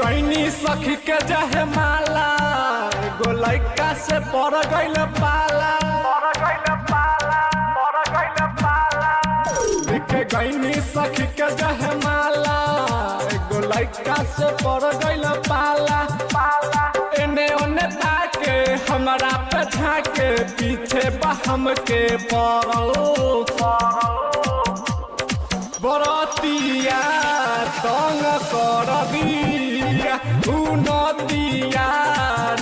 गईनी सखी के जहे माला एगो लइका से पड़ गइल पाला देखे गईनी सखी के जहे माला एगो लइका से पड़ गइल पाला एने ओने ताके हमरा पे झाके पीछे बहम के पड़ल बरतिया तंग कर दिया नदिया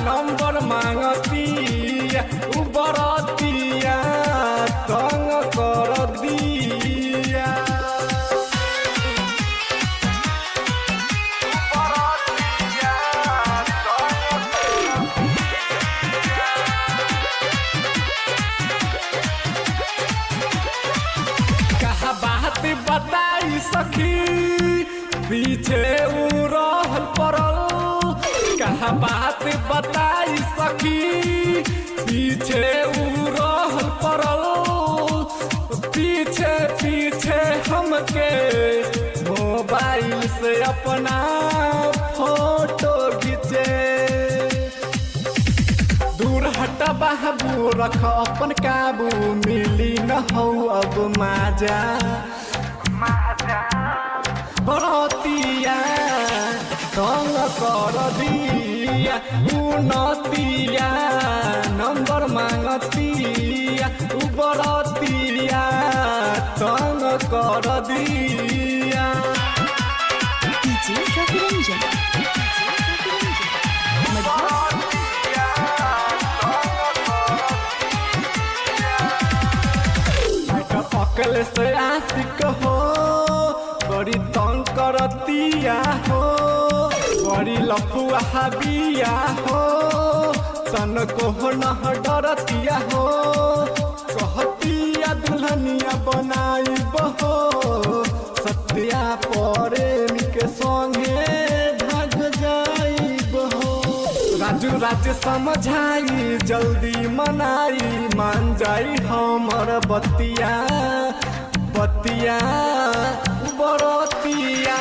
नंबर मांगतिया बरतिया तंग कर दिया कहा बात बताई सखी पीछे उ रहल पड़ल कहा बात बताई सखी पीछे उ रहल पड़ल पीछे पीछे हमके मोबाइल से अपना फोटो खींचे दूर हट बाबू रख अपन काबू मिली न हो अब माजा बरतिया तंग कर दिया नदिया नंबर मांगतिया बरतिया तंग कर दिया DJ Safiranjan. अकल से आशिक हो बड़ी तंग करतिया हो बड़ी लफुआ बिया हो तन को न डरतिया हो कहतिया दुल्हनिया बनाई बहो सत्या प्रेम के संगे भाग जाई बहो राजू राज समझाई जल्दी मनाई मान जाई हमर बतिया बतिया बरतिया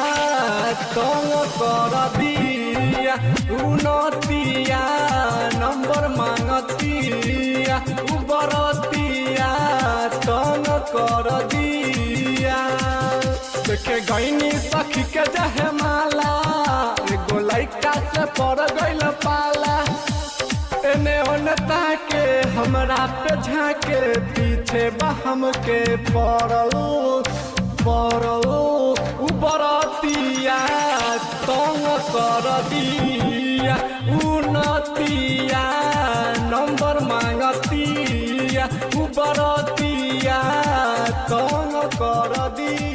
तंग कर दिया नदिया नंबर मांगतिया बरतिया तंग कर दिया देखे गईनी सखी के जहे माला एगो लइका से पड़ गइल पाला एने ओने ताके हमरा पे झाके पीछे बहम के पड़ल बरतिया तंग कर दिया नदिया नंबर मांगतिया बरतिया तंग कर दिया।